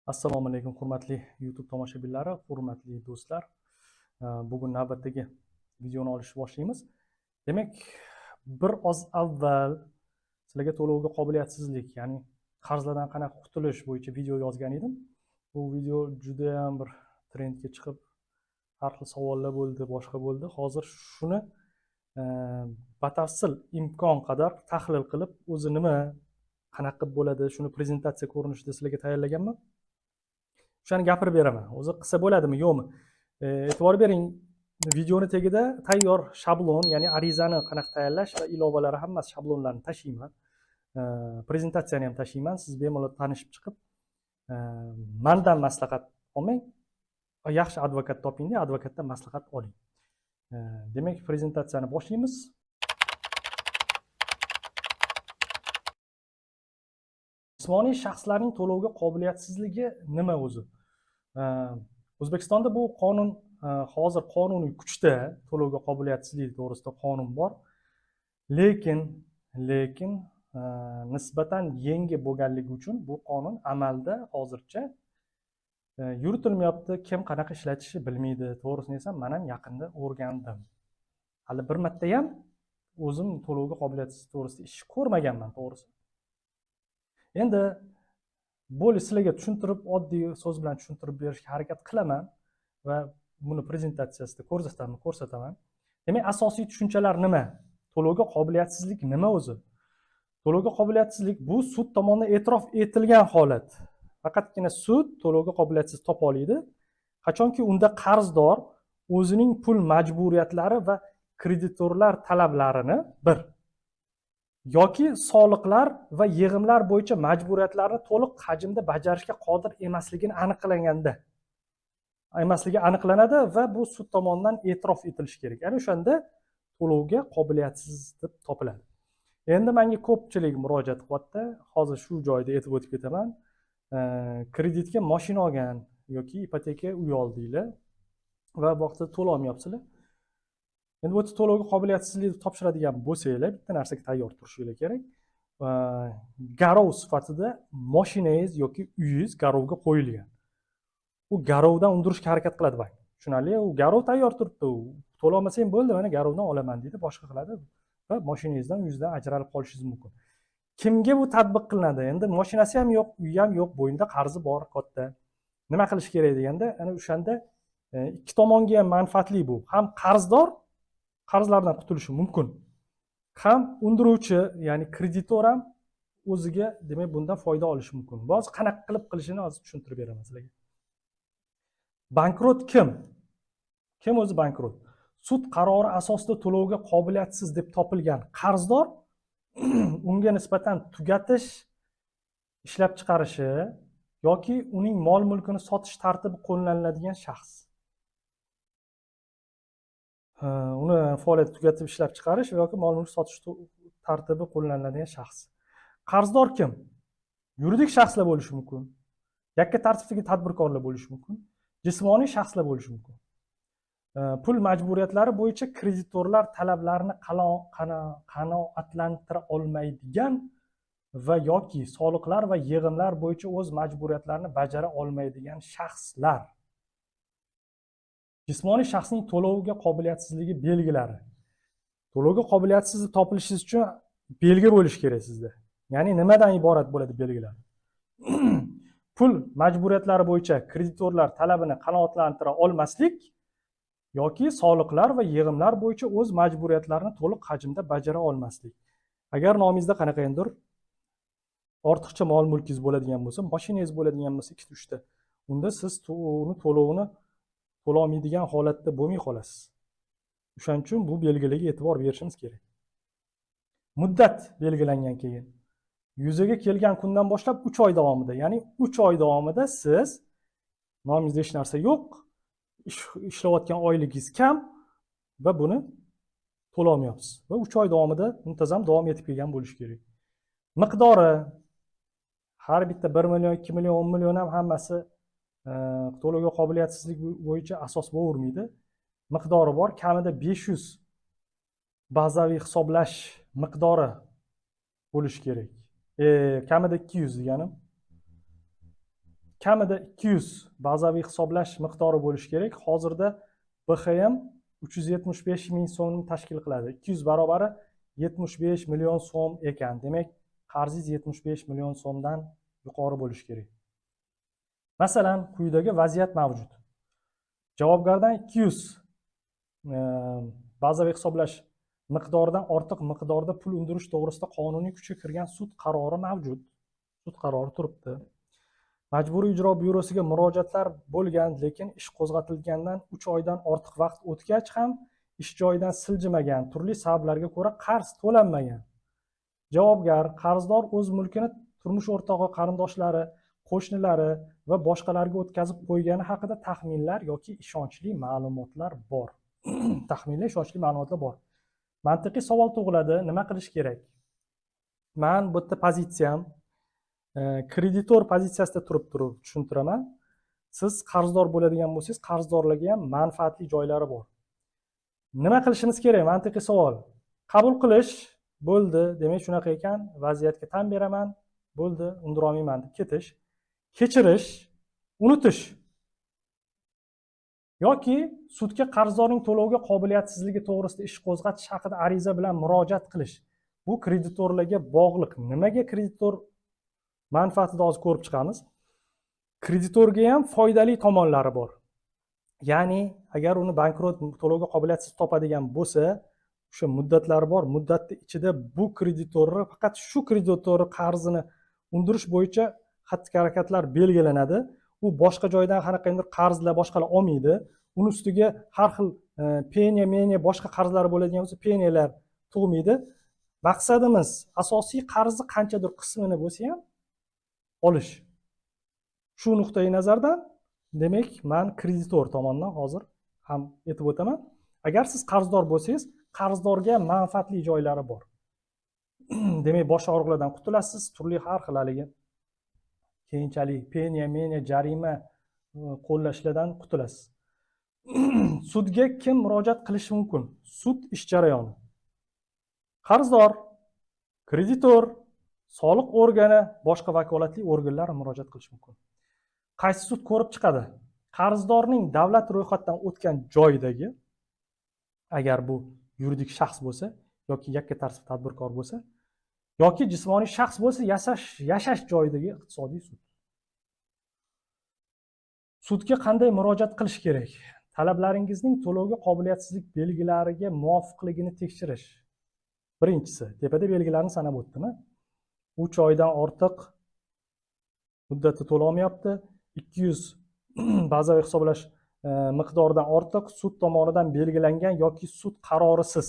Assalomu alaykum hurmatli YouTube tomoshabinlari, hurmatli do'stlar. Bugun navbatdagi videoni olishni boshlaymiz. Demak, bir oz avval sizlarga to'lovga qobiliyatsizlik, ya'ni qarzlardan qanaqa qutulish bo'yicha video yozgan edim. Bu video juda ham bir trendga chiqib, har xil savollar bo'ldi, boshqa bo'ldi. Hozir shuni batafsil imkon qadar tahlil qilib, o'zi nima, qanaqa qilib bo'ladi, shuni prezentatsiya ko'rinishida sizlarga tayyorlaganman. O'shani gapirib beraman. O'zi qilsa bo'ladimi, yo'qmi? E'tibor bering, videoni tagida tayyor shablon, ya'ni arizani qanaqa tayyorlash va ilovalari hammasi shablonlarni tashlayman. Prezentatsiyani ham tashlayman. Siz bemalol tanishib chiqib, mendan maslahat olmang. Yaxshi advokat toping-da, advokatdan maslahat oling. Demak, prezentatsiyani boshlaymiz. Jismoniy shaxslarning to'lovga qobiliyatsizligi nima o'zi? O'zbekistonda bu qonun hozir qonuniy kuchda, to'lovga qobiliyatsizlik to'g'risida qonun bor. Lekin nisbatan yangi bo'lganligi uchun bu qonun amalda hozircha yuritilmayapti. Kim qanaqa ishlatishi bilmaydi. To'g'risini desam, men ham yaqinda o'rgandim. Hali bir marta ham o'zim to'lovga qobiliyatsizlik to'g'risida ish ko'rmaganman, to'g'risi. Endi bo'ldi, sizlarga tushuntirib, oddiy so'z bilan tushuntirib berishga harakat qilaman va buni prezentatsiyasida ko'rsataman. Demak, asosiy tushunchalar nima? To'lovga qobiliyatsizlik nima o'zi? To'lovga qobiliyatsizlik bu sud tomonidan e'tirof etilgan holat. Faqatgina sud to'lovga qobiliyatsiz topa oladi qachonki unda qarzdor o'zining pul majburiyatlari va kreditorlar talablarini yoki soliqlar va yig'imlar bo'yicha majburiyatlarni to'liq hajmda bajarishga qodir emasligi aniqlanadi va bu sud tomonidan e'tirof etilishi kerak. Ya'ni o'shanda to'lovga qobiliyatsiz deb topiladi. Endi menga ko'pchilik murojaat qilyapti. Hozir shu joyda aytib o'tib ketaman. Kreditga mashina olgan yoki ipoteka uy oldinglar va bu vaqtda to'lay olmayapsizlar. Endi bu to'lovga qobiliyatsizlikni topshiradigan bo'lsanglar, bitta narsaga tayyor turishinglar kerak. Garov sifatida mashinangiz yoki uyingiz garovga qo'yilgan. U garovdan undirishga harakat qiladi bank. Tushunarli? U garov tayyor turibdi. To'lay olmasang bo'ldi, mana garovdan olaman deydi, boshqa qiladi va mashinangizdan, uyingizdan ajralib qolishingiz mumkin. Kimga bu tatbiq qilinadi? Endi mashinasi ham yo'q, uyi ham yo'q, bo'yinda qarzi bor katta. Nima qilish kerak deganda, ana o'shanda ikki tomonga ham manfaatli bu. Ham qarzdor qarzlardan qutulishi mumkin. Ham undiruvchi, ya'ni kreditor ham o'ziga, demak, bundan foyda olishi mumkin. Hozir qanaqa qilib qilishini hozir tushuntirib beraman sizlarga. Bankrot kim? Kim o'zi bankrot? Sud qarori asosida to'lovga qobiliyatsiz deb topilgan qarzdor unga nisbatan tugatish, ishlab chiqarishi yoki uning mol-mulkini sotish tartibi qo'llaniladigan shaxs. Uni faoliyat tugatib ishlab chiqarish yoki mol-mulk sotish tartibi qo'llaniladigan shaxs. Qarzdor kim? Yuridik shaxslar bo'lishi mumkin. Yakka tartibdagi tadbirkorlar bo'lishi mumkin. Jismoniy shaxslar bo'lishi mumkin. Pul majburiyatlari bo'yicha kreditorlar talablarini qanoatlantira olmaydigan va yoki soliqlar va yig'imlar bo'yicha o'z majburiyatlarini bajara olmaydigan shaxslar. Jismoniy shaxsning to'lovga qobiliyatsizligi belgilari. To'lovga qobiliyatsiz topilishingiz uchun belgi bo'lishi kerak sizda. Ya'ni nimadan iborat bo'ladi belgilar? Pul majburiyatlari bo'yicha kreditorlar talabini qanoatlantira olmaslik yoki soliqlar va yig'imlar bo'yicha o'z majburiyatlarini to'liq hajmda bajara olmaslik. Agar nomingizda qanaqadir ortiqcha mol-mulkingiz bo'ladigan bo'lsa, mashinangiz bo'ladigan bo'lsa, 2-3 ta, unda siz uni to'lovini to'lolmaydigan holatda bo'lmay qolasiz. O'shaning uchun bu belgilarga e'tibor berishimiz kerak. Muddat belgilangan keyin yuzaga kelgan kundan boshlab 3 oy davomida, ya'ni 3 oy davomida siz nomingizda hech narsa yo'q, ishlayotgan oyligingiz kam va buni to'lolmayapsiz va 3 oy davomida muntazam davom etib kelgan bo'lishi kerak. Miqdori har bitta 1 million, 2 million, 10 million ham hammasi to'lovga qobiliyatsizlik bo'yicha asos bo'lavermaydi. Miqdori bor, kamida 500 bazaviy hisoblash miqdori bo'lishi kerak. Kamida 200 deganim. kamida 200 bazaviy hisoblash miqdori bo'lishi kerak. Hozirda BHM 375 ming so'mni tashkil qiladi. 200 barobari 75 million so'm ekan. Demak, qarzingiz 75 million so'mdan yuqori bo'lishi kerak. Masalan, quyidagi vaziyat mavjud. Javobgardan 200 bazaviy hisoblash miqdoridan ortiq miqdorda pul undirish to'g'risida qonuniy kuchga kirgan sud qarori mavjud. Sud qarori turibdi. Majburiy ijro byurosiga murojaatlar bo'lgan, lekin ish qo'zg'atilgandan 3 oydan ortiq vaqt o'tgach ham ish joyidan siljimagan, turli sabablarga ko'ra qarz to'lanmagan. Javobgar qarzdor o'z mulkini turmush o'rtog'i, qarindoshlari, qo'shnilari va boshqalarga o'tkazib qo'ygani haqida taxminlar yoki ishonchli ma'lumotlar bor. Taxminli ishonchli ma'lumotlar bor. Mantiqiy savol tug'iladi, nima qilish kerak? Men bu yerda pozitsiyam kreditor pozitsiyasida turib tushuntiraman. Siz qarzdor bo'ladigan bo'lsangiz, qarzdorlarga ham manfaatli joylari bor. Nima qilishimiz kerak? Mantiqiy savol. Qabul qilish, bo'ldi, demak shunaqa ekan, vaziyatga tan beraman, bo'ldi, undira olmayman deb ketish. Kechirish, unutish. Yoki sudga qarzdorning to'lovga qobiliyatsizligi to'g'risida ish qo'zg'atish haqida ariza bilan murojaat qilish. Bu kreditorlarga bog'liq. Nimaga kreditor manfaatini hozir ko'rib chiqamiz. Kreditorga ham foydali tomonlari bor. Ya'ni, agar uni bankrot to'lovga qobiliyatsiz topadigan bo'lsa, o'sha muddatlari bor. Muddatni ichida bu kreditorni faqat shu kreditorni qarzini undirish bo'yicha xatti-harakatlar belgilanadi. U boshqa joydan qanaqandir qarzlar boshqalar olmaydi. Uni ustiga har xil penya, boshqa qarzlar bo'ladigan bo'lsa, penyalar tug'maydi. Maqsadimiz asosiy qarzni qanchadir qismini bo'lsa ham olish. Shu nuqtai nazardan, demak, men kreditor tomonidan hozir ham aytib o'taman. Agar siz qarzdor bo'lsangiz, qarzdorga manfaatli joylari bor. Demak, bosh og'riqlardan qutulasiz, turli har xil haligi keyinchalik penya, jarima qo'llashlardan qutulasiz. Sudga kim murojaat qilishi mumkin? Sud ish jarayoni. Qarzdor, kreditor, soliq organi, boshqa vakolatli organlar murojaat qilishi mumkin. Qaysi sud ko'rib chiqadi? Qarzdorning davlat ro'yxatdan o'tgan joyidagi, agar bu yuridik shaxs bo'lsa yoki yakka tartib tadbirkor bo'lsa, yoki jismoniy shaxs bo'lsa, yashash joyidagi iqtisodiy sud. Sudga qanday murojaat qilish kerak? Talablaringizning to'lovga qobiliyatsizlik belgilariga muvofiqligini tekshirish. Birinchisi, tepada belgilarni sanab o'tdimi? 3 oydan ortiq muddatda to'la olmayapti. 200 bazaviy hisoblash miqdoridan ortiq sud tomonidan belgilangan yoki sud qarorisiz.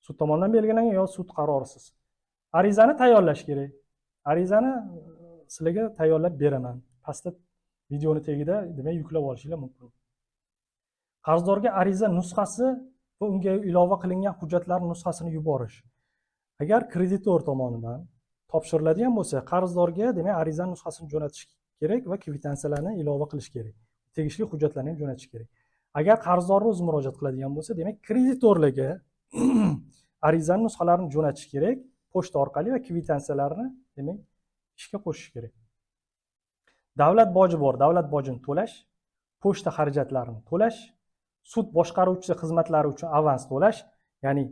Sud tomonidan belgilangan yoki sud qarorisiz. Arizani tayyorlash kerak. Arizani sizlarga tayyorlab beraman. Pastda videoni tagida demak yuklab olishinglar mumkin. Qarzdorga ariza nusxasi va unga ilova qilingan hujjatlar nusxasini yuborish. Agar kreditor tomonidan topshiriladigan bo'lsa, qarzdorga demak ariza nusxasini jo'natish kerak va kvitansiyalarni ilova qilish kerak. Tegishli hujjatlarni ham jo'natish kerak. Agar qarzdor o'zi murojaat qiladigan bo'lsa, demak kreditorlarga ariza nusxalarini jo'natish kerak, pochta orqali va kvitansiyalarni demak ishga qo'shish kerak. Davlat boji bor, davlat bojini to'lash, pochta xarajatlarini to'lash, sud boshqaruvchisi xizmatlari uchun avans to'lash, ya'ni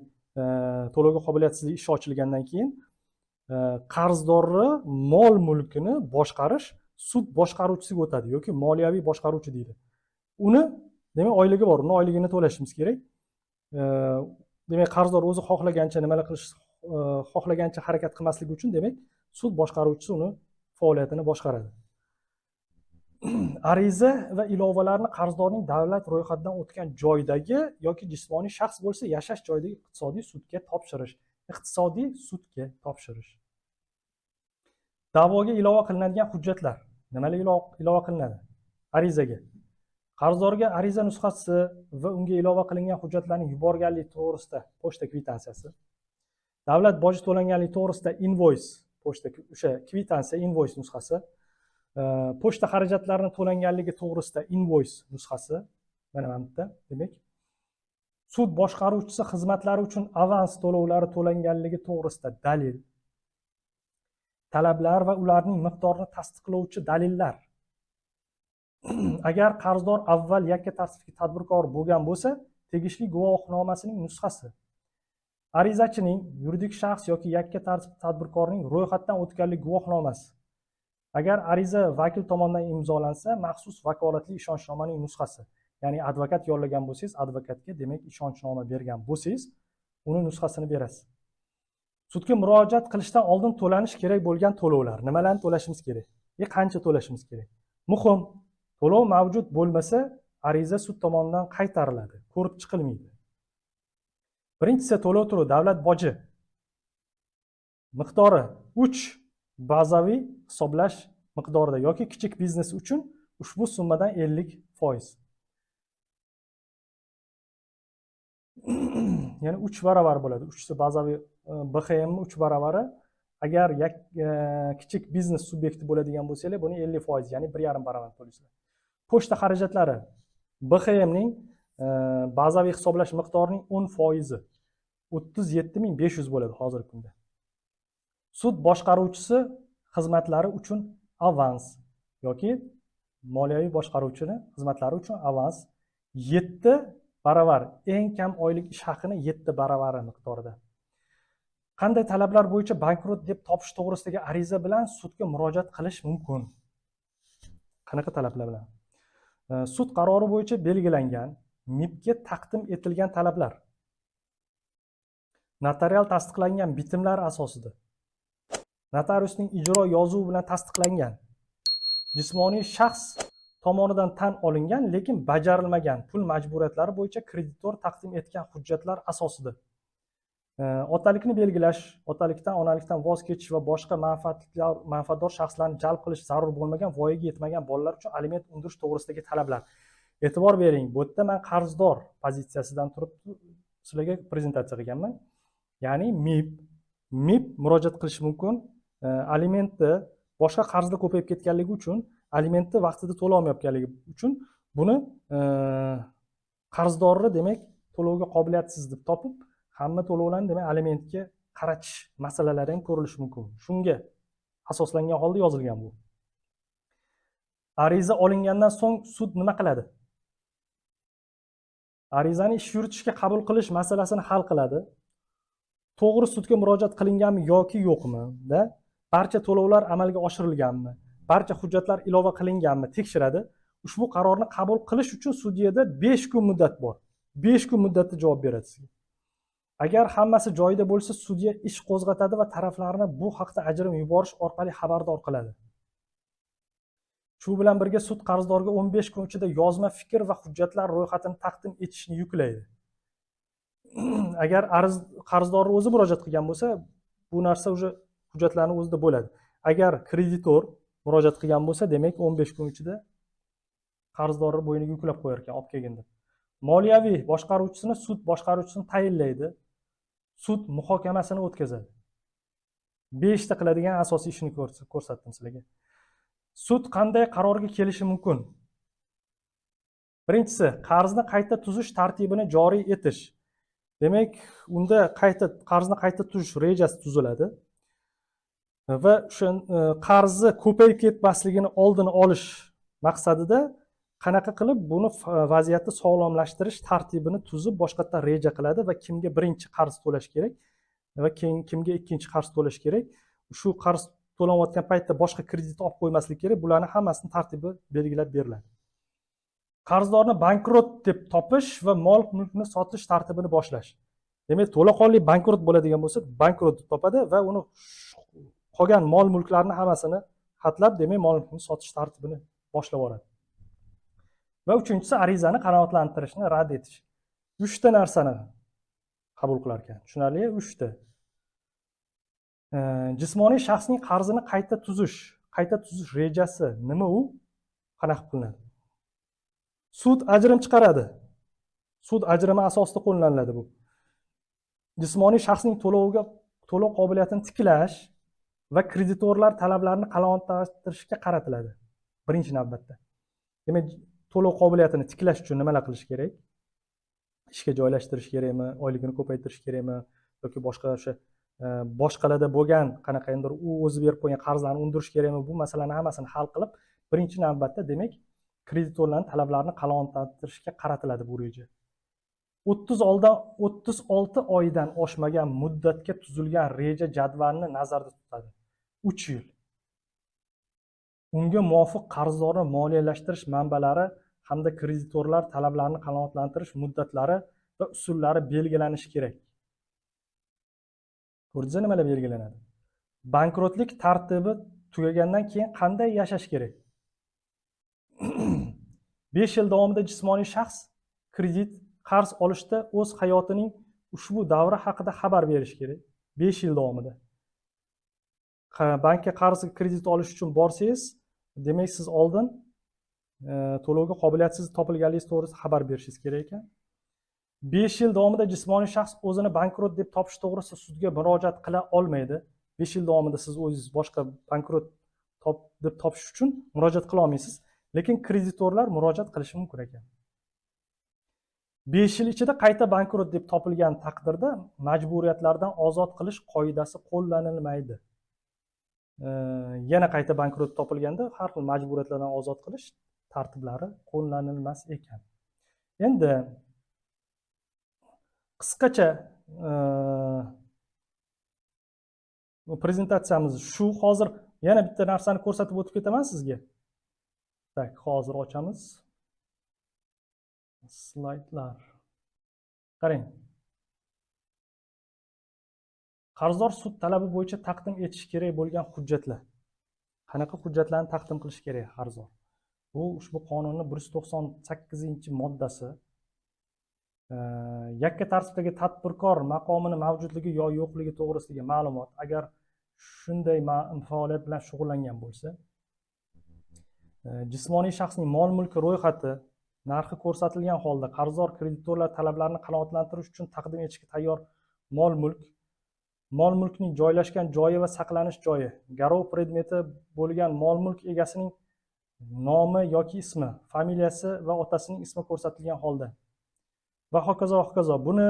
to'lovga qobiliyatsizlik ishi ochilgandan keyin qarzdorni mol mulkini boshqarish sud boshqaruvchisiga o'tadi yoki moliyaviy boshqaruvchi deydi. Uni demak oyligi bor, uni oyligini to'lashimiz kerak. Demak qarzdor o'zi xohlagancha nimalar qilish, xohlagancha harakat qilmasligi uchun demak sud boshqaruvchisi uni faoliyatini boshqaradi. Ariza va ilovalarni qarzdorning davlat ro'yxatidan o'tgan joydagi yoki jismoniy shaxs bo'lsa, yashash joyidagi iqtisodiy sudga topshirish. Iqtisodiy sudga topshirish. Da'voga ilova qilinadigan hujjatlar. Nimalar ilova qilinadi? Arizaga. Qarzdorga ariza nusxasi va unga ilova qilingan hujjatlarni yuborganlik to'g'risida pochta kvitansiyasi. Davlat boji to'langanlik to'g'risida invoice, pochta o'sha kvitansiya invoice nusxasi. Pochta xarajatlarini to'langanligi to'g'risida invoice nusxasi. Mana bu yerda, demak, sud boshqaruvchisi xizmatlari uchun avans to'lovlari to'langanligi to'g'risida dalil, talablar va ularning miqdorini tasdiqlovchi dalillar. Agar qarzdor avval yakka tartibli tadbirkor bo'lgan bo'lsa, tegishli guvohnomasining nusxasi, arizachining yuridik shaxs yoki yakka tartibli tadbirkorning ro'yxatdan o'tganlik guvohnomasi. Agar ariza vakil tomonidan imzolansa, maxsus vakolatli ishonchnomaning nusxasi. Ya'ni advokat yollagan bo'lsangiz, advokatga demak ishonchnoma bergan bo'lsangiz, uni nusxasini berasiz. Sudga murojaat qilishdan oldin to'lanish kerak bo'lgan to'lovlar. Nimalarni to'lashimiz kerak? Qancha to'lashimiz kerak? Muhim, to'lov mavjud bo'lmasa, ariza sud tomonidan qaytariladi, ko'rib chiqilmaydi. Birinchisi to'lov turi davlat boji miqdori 3 bazaviy hisoblash miqdorida yoki kichik biznes uchun ushbu summadan 50%. Ya'ni 3 baravar bo'ladi. 3 bazaviy BXM 3 baravari. Agar kichik biznes subyekti bo'ladigan bo'lsanglar, buni 50%, ya'ni 1,5 baravar to'laysizlar. Pochta xarajatlari BXM ning bazaviy hisoblash miqdorining 10%, 37.500 bo'ladi hozirgi kunda. Sud boshqaruvchisi xizmatlari uchun avans yoki moliyaviy boshqaruvchini xizmatlari uchun avans 7 baravar, eng kam oylik ish haqini 7 baravari miqdorida. Qanday talablar bo'yicha bankrot deb topish to'g'risidagi ariza bilan sudga murojaat qilish mumkin? Qanaqa talablar bilan? Sud qarori bo'yicha belgilangan MIBga taqdim etilgan talablar, notarial tasdiqlangan bitimlar asosida, notariusning ijro yozuvi bilan tasdiqlangan, jismoniy shaxs tomonidan tan olingan lekin bajarilmagan pul majburiyatlari bo'yicha kreditor taqdim etgan hujjatlar asosida, otalikni belgilash, otalikdan, onalikdan voz kechish va boshqa manfaatdor shaxslarni jalb qilish zarur bo'lmagan, voyaga yetmagan bolalar uchun aliment undirish to'g'risidagi talablar. E'tibor bering, bu yerda men qarzdor pozitsiyasidan turib sizlarga prezentatsiya qilganman. Ya'ni MIB murojaat qilish mumkin. Alimentni boshqa qarzlar ko'payib ketganligi uchun, alimentni vaqtida to'la olmayotganligi uchun buni qarzdorni demak to'lovga qobiliyatsiz deb topib, hamma to'lovlarni demak alimentga qaratish masalalari ham ko'rilishi mumkin. Shunga asoslangan holda yozilgan bu. Ariza olingandan so'ng sud nima qiladi? Arizani ish yuritishga qabul qilish masalasini hal qiladi. To'g'ri sudga murojaat qilinganmi yoki yo'qmi? Barcha to'lovlar amalga oshirilganmi? Barcha hujjatlar ilova qilinganmi? Tekshiradi. Ushbu qarorni qabul qilish uchun sudyada 5 kun muddat bor. 5 kun muddatda javob beradi sizga. Agar hammasi joyida bo'lsa, sudya ish qo'zg'atadi va taraflarni bu haqda ajrim yuborish orqali xabardor qiladi. Shu bilan birga sud qarzdorga 15 kun ichida yozma fikr va hujjatlar ro'yxatini taqdim etishni yuklaydi. Agar qarzdorni o'zi murojaat qilgan bo'lsa, bu narsa o'sha hujjatlarning o'zida bo'ladi. Agar kreditor murojaat qilgan bo'lsa, demak 15 kun ichida qarzdorni bo'yniga yuklab qo'yar ekan, olib kelganda. Moliyaviy boshqaruvchisini sud boshqaruvchisini tayinlaydi. Sud muhokamasini o'tkazadi. 5 ta qiladigan asosiy ishni ko'rsatdim sizlarga. Sud qanday qarorga kelishi mumkin? Birinchisi, qarzni qayta tuzish tartibini joriy etish. Demak, unda qarzni qayta tuzish rejasi tuziladi va o'sha qarzni ko'payib ketmasligini oldini olish maqsadida qanaqa qilib buni vaziyatni sog'lomlashtirish tartibini tuzib boshqatdan reja qiladi va kimga birinchi qarz to'lash kerak va kimga ikkinchi qarz to'lash kerak. Shu qarz to'lanayotgan paytda boshqa kredit olib qo'ymaslik kerak. Bularni hammasini tartibi belgilab beriladi. Qarzdorni bankrot deb topish va mol-mulkni sotish tartibini boshlash. Demak, to'laqonli bankrot bo'ladigan bo'lsa, bankrot deb topadi va uni qolgan mol-mulklarni hammasini xatlab, demak, mol-mulkni sotish tartibini boshlab yuboradi. Va uchinchisi arizani qanoatlantirishni rad etish. 3 ta narsani qabul qilar ekan. Tushunarli? 3 ta. Jismoniy shaxsning qarzini qayta tuzish rejasi nima u? Qanaqa qilinadi? Sud ajrim chiqaradi. Sud ajrimi asosida qo'llaniladi bu. Jismoniy shaxsning to'lov qobiliyatini tiklash va kreditorlar talablarini qanoatlantirishga qaratiladi. Birinchi navbatda. Demak, to'lov qobiliyatini tiklash uchun nimalar qilish kerak? Ishga joylashtirish kerakmi, oyligini ko'paytirish kerakmi yoki boshqa o'sha boshqalarda bo'lgan qanaqadir u o'zi berib qo'ygan qarzlarni undirish kerakmi? Bu masalalarni hammasini hal qilib, birinchi navbatda demak, kreditorlarning talablarini qanoatlantirishga qaratiladi bu reja. 36 oydan oshmagan muddatga tuzilgan reja jadvalini nazarda tutadi. 3 yil. Unga muvofiq qarzdorni moliyalashtirish manbalari hamda kreditorlar talablarini qanoatlantirish muddatlari va usullari belgilanishi kerak. Ko'rdingizmi nimalar belgilanadi? Bankrotlik tartibi tugagandan keyin qanday yashash kerak? 5 yil davomida jismoniy shaxs kredit, qarz olishda o'z hayotining ushbu davri haqida xabar berish kerak. 5 yil davomida. Bankka qarz kredit olish uchun borsangiz, demak siz oldin to'lovga qobiliyatsiz topilganligingiz to'g'risida xabar berishingiz kerak ekan. 5 yil davomida jismoniy shaxs o'zini bankrot deb topish to'g'risida sudga murojaat qila olmaydi. 5 yil davomida siz o'zingiz boshqa bankrot deb topish uchun murojaat qila olmaysiz, lekin kreditorlar murojaat qilishi mumkin ekan. 5 yil ichida qayta bankrot deb topilgan taqdirda majburiyatlardan ozod qilish qoidasi qo'llanilmaydi. Yana qayta bankrot topilganda har xil majburiyatlardan ozod qilish tartiblari qo'llanilmas ekan. Endi qisqacha prezentatsiyamiz shu. Hozir yana bitta narsani ko'rsatib o'tib ketaman sizga. Tak, hozir ochamiz. Slaydlar. Qarang. Qarzdor sud talabi bo'yicha taqdim etish kerak bo'lgan hujjatlar. Qanaqa hujjatlarni taqdim qilish kerak qarzdor? Bu ushbu qonunning 198-moddasi. Yakka tartibdagi tadbirkor maqomini mavjudligi yo yo'qligi to'g'risidagi ma'lumot, agar shunday faoliyat bilan shug'ullangan bo'lsa, jismoniy shaxsning mol-mulki ro'yxati narxi ko'rsatilgan holda qarzdor kreditorlar talablarini qanoatlantirish uchun taqdim etishga tayyor mol-mulkning joylashgan joyi va saqlanish joyi, garov predmeti bo'lgan mol-mulk egasining nomi yoki ismi, familiyasi va otasining ismi ko'rsatilgan holda va hokazo va hokazo. Buni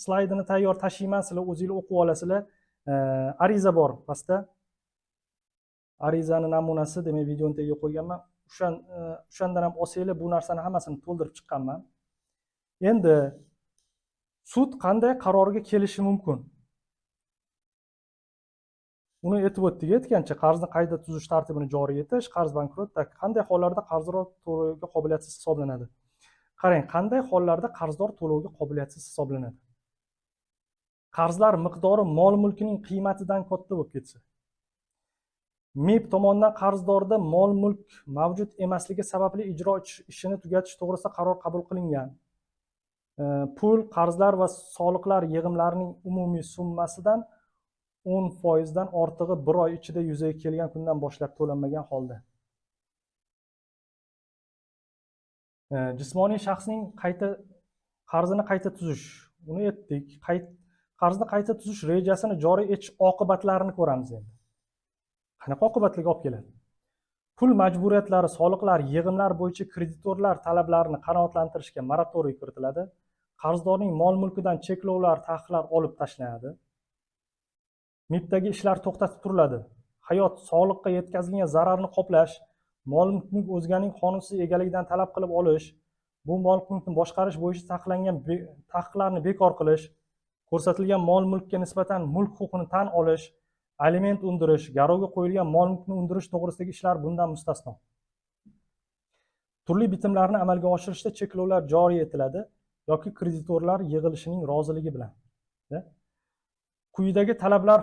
slaydini tayyor tashiyman, sizlar o'zingizlar o'qib olasizlar. Ariza bor pastda. Arizani namunasi, demak videoni tagiga qo'yganman. O'shandan ham olsanglar bu narsani hammasini to'ldirib chiqqanman. Endi sud qanday qarorga kelishi mumkin? Uni aytib o'tdik. Aytgancha, qarzni qayta tuzish tartibini joriy etish, qarz bankrot, qanday hollarda qarzdor to'lovga qobiliyatsiz hisoblanadi? Qarang, qanday hollarda qarzdor to'lovga qobiliyatsiz hisoblanadi? Qarzlar miqdori mol-mulkining qiymatidan katta bo'lib ketsa. MIB tomonidan qarzdorda mol-mulk mavjud emasligi sababli ijro ishini tugatish to'g'risida qaror qabul qilingan. Pul, qarzlar va soliqlar yig'imlarining umumiy summasidan 10% dan ortig'i 1 oy ichida yuzaga kelgan kundan boshlab to'lanmagan holda. Jismoniy shaxsning qarzini qayta tuzish, uni aytdik. Qarzni qayta tuzish rejasini joriy etish oqibatlarini ko'ramiz endi. Qanaqa oqibatlarga olib keladi? Pul majburiyatlari, soliqlar, yig'imlar bo'yicha kreditorlar talablarini qanoatlantirishga moratoriy kiritiladi. Qarzdorning mol-mulkidan cheklovlar, taqiqlar olib tashlanadi. MIBdagi ishlar to'xtatib turiladi. Hayot, sog'liqqa yetkazilgan zararni qoplash, mol-mulkning o'zganing qonunsiz egaligidan talab qilib olish, bu mol-mulkni boshqarish bo'yicha taqiqlangan taqiqlarni bekor qilish, ko'rsatilgan mol-mulkka nisbatan mulk huquqini tan olish, aliment undirish, garovga qo'yilgan mol-mulkni undirish to'g'risidagi ishlar bundan mustasno. Turli bitimlarni amalga oshirishda cheklovlar joriy etiladi yoki kreditorlar yig'ilishining roziligi bilan. Quyidagi talablar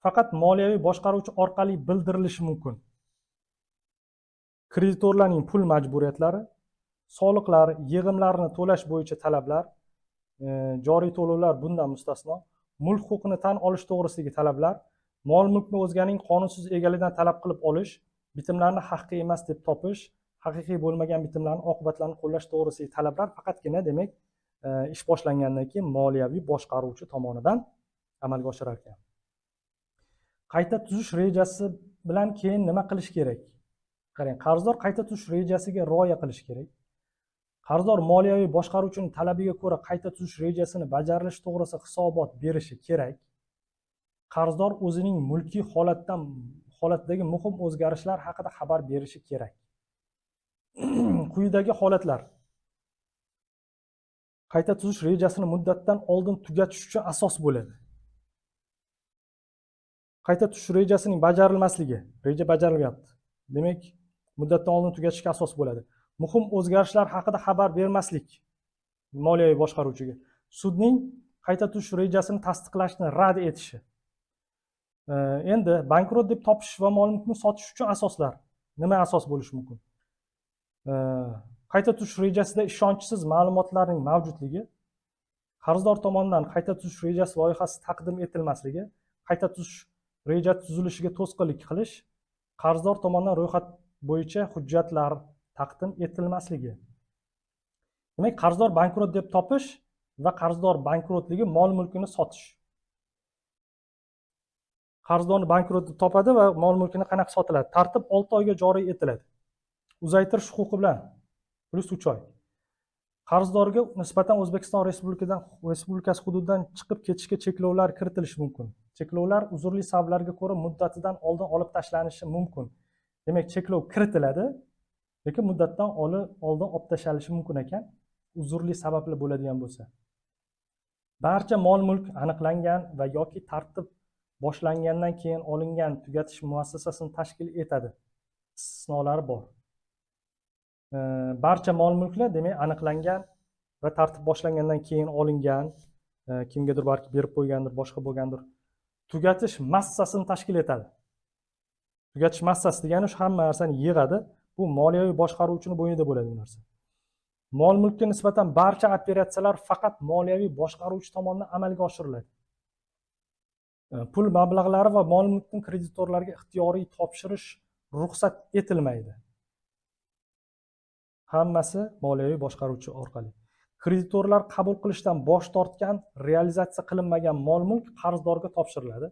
faqat moliyaviy boshqaruvchi orqali bildirilishi mumkin. Kreditorlarning pul majburiyatlari, soliqlar, yig'imlarni to'lash bo'yicha talablar, joriy to'lovlar bundan mustasno, mulk huquqini tan olish to'g'risidagi talablar, mol-mulkni o'zganing qonunsiz egaligidan talab qilib olish, bitimlarni haqiqiy emas deb topish, haqiqiy bo'lmagan bitimlarni oqibatlarini qo'llash to'g'risidagi talablar faqatgina demak ish boshlangandan keyin moliyaviy boshqaruvchi tomonidan amalga oshirar ekan. Qayta tuzish rejasi bilan keyin nima qilish kerak? Qarang, qarzdor qayta tuzish rejasiga rioya qilish kerak. Qarzdor moliyaviy boshqaruvchining talabiga ko'ra qayta tuzish rejasini bajarilishi to'g'risida hisobot berishi kerak. Qarzdor o'zining mulkiy holatdagi muhim o'zgarishlar haqida xabar berishi kerak. Quyidagi holatlar qayta tuzish rejasini muddatdan oldin tugatish uchun asos bo'ladi. Qayta tuzish rejasining bajarilmasligi, reja bajarilmayapti. Demak, muddatdan oldin tugatishga asos bo'ladi. Muhim o'zgarishlar haqida xabar bermaslik moliyaviy boshqaruvchiga. Sudning qayta tuzish rejasini tasdiqlashni rad etishi. Endi bankrot deb topish va mol-mulkni sotish uchun asoslar nima asos bo'lishi mumkin? Qayta tuzish rejasida ishonchsiz ma'lumotlarning mavjudligi, qarzdor tomonidan qayta tuzish rejasi loyihasi taqdim etilmasligi, qayta tuzish reja tuzilishiga to'sqinlik qilish, qarzdor tomonidan ro'yxat bo'yicha hujjatlar taqdim etilmasligi. Demak, qarzdor bankrot deb topish va qarzdor bankrotligi mol-mulkini sotish. Qarzdorni bankrot deb topadi va mol-mulkini qanaqa sotiladi? Tartib 6 oyga joriy etiladi. Uzaytirish huquqi bilan plus 3 oy. Qarzdorga nisbatan O'zbekiston Respublikasi hududidan chiqib ketishga cheklovlar kiritilishi mumkin. Cheklovlar uzrli sabablarga ko'ra muddatidan oldin olib tashlanishi mumkin. Demak, cheklov kiritiladi, lekin muddatdan oldin olib tashlanishi mumkin ekan, uzrli sababli bo'ladigan bo'lsa. Barcha mol-mulk aniqlangan va yoki tartib boshlangandan keyin olingan tugatish muassasasini tashkil etadi. Istisnolari bor. Barcha mol-mulklar demak aniqlangan va tartib boshlangandan keyin olingan, kimgadir balki berib qo'ygandir, boshqa bo'lgandir. Tugatish massasini tashkil etadi. Tugatish massasi degani shu hamma narsani yig'adi. Bu moliyaviy boshqaruvchining bo'ynida bo'ladi bu narsa. Mol-mulkka nisbatan barcha operatsiyalar faqat moliyaviy boshqaruvchi tomonidan amalga oshiriladi. Pul mablag'lari va mol-mulkni kreditorlarga ixtiyoriy topshirish ruxsat etilmaydi. Hammasi moliyaviy boshqaruvchi orqali. Kreditorlar qabul qilishdan bosh tortgan, realizatsiya qilinmagan mol-mulk qarzdorga topshiriladi.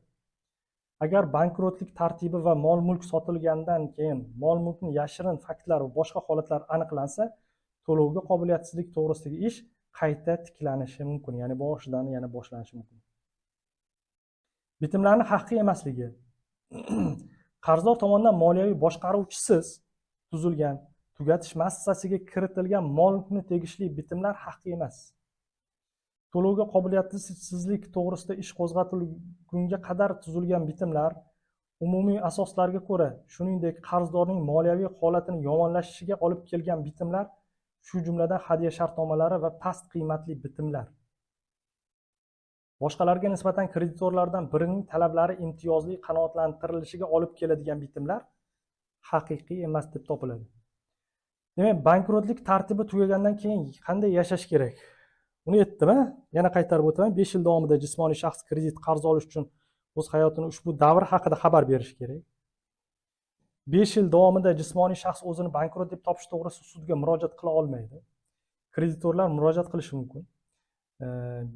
Agar bankrotlik tartibi va mol-mulk sotilgandan keyin mol-mulkning yashirin faktlari va boshqa holatlar aniqlansa, to'lovga qobiliyatsizlik to'g'risidagi ish qayta tiklanishi mumkin, ya'ni boshidan yana boshlanishi mumkin. Bitimlarning haqiqiy emasligi. Qarzdor tomonidan moliyaviy boshqaruvchisiz tuzilgan tugatish massasiga kiritilgan mol-mulkni tegishli bitimlar haqiqiy emas. To'lovga qobiliyatsizlik to'g'risida ish qo'zg'atilgunga qadar tuzilgan bitimlar umumiy asoslarga ko'ra, shuningdek qarzdorning moliyaviy holatini yomonlashishiga olib kelgan bitimlar, shu jumladan hadya shartnomalari va past qiymatli bitimlar. Boshqalarga nisbatan kreditorlardan birining talablari imtiyozli qanoatlantirilishiga olib keladigan bitimlar haqiqiy emas deb topiladi. Demak, bankrotlik tartibi tugagandan keyin qanday yashash kerak? Uni aytdim-a? Yana qaytarib o'taman. 5 yil davomida jismoniy shaxs kredit qarz olish uchun o'z hayotini ushbu davr haqida xabar berish kerak. 5 yil davomida jismoniy shaxs o'zini bankrot deb topish to'g'risida sudga murojaat qila olmaydi. Kreditorlar murojaat qilishi mumkin.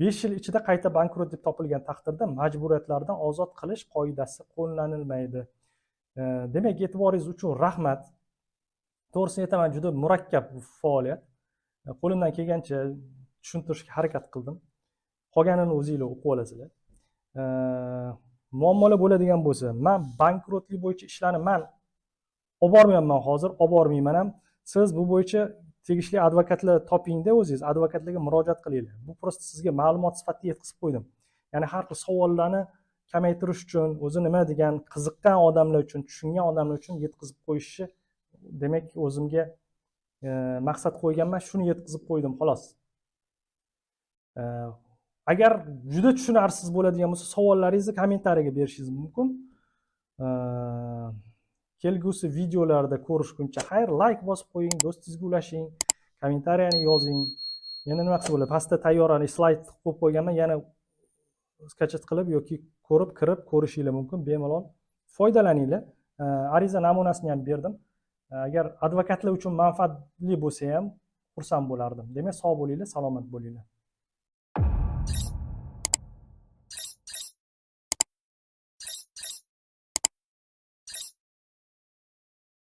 5 yil ichida qayta bankrot deb topilgan taqdirda majburiyatlardan ozod qilish qoidasi qo'llanilmaydi. Demak, e'tiboringiz uchun rahmat. To'g'risini aytaman, juda murakkab faoliyat. Qo'limdan kelgancha tushuntirishga harakat qildim. Qolganini o'zingizlar o'qib olasizlar. Muammolar bo'ladigan bo'lsa, men bankrotlik bo'yicha ishlarni men olib bormayapman hozir, olib bormayman ham. Siz bu bo'yicha tegishli advokatlar topingda o'zingiz, advokatlarga murojaat qilinglar. Bu prosta sizga ma'lumot sifatida yetkazib qo'ydim. Ya'ni har xil savollarni kamaytirish uchun, o'zi nima degan qiziqqan odamlar uchun, tushungan odamlar uchun yetkazib qo'yishi, demak, o'zimga maqsad qo'yganman, shuni yetkazib qo'ydim, xolos. Agar juda tushunarsiz bo'ladigan bo'lsa, savollaringizni kommentariyaga berishingiz mumkin. Kelgusi videolarda ko'rishguncha xayr, like bosib qo'ying, do'stingizga ulashing, kommentariyani yozing. Yana nima qilsa bo'ladi? Pastda tayyorani slayd qo'yib qo'yganman, yana skachet qilib yoki ko'rib, kirib ko'rishinglar mumkin, bemalol foydalaninglar. Ariza namunasini ham berdim. Agar advokatlar uchun manfaatli bo'lsa ham xursand bo'lardim. Demak, sog' bo'linglar, salomat bo'linglar.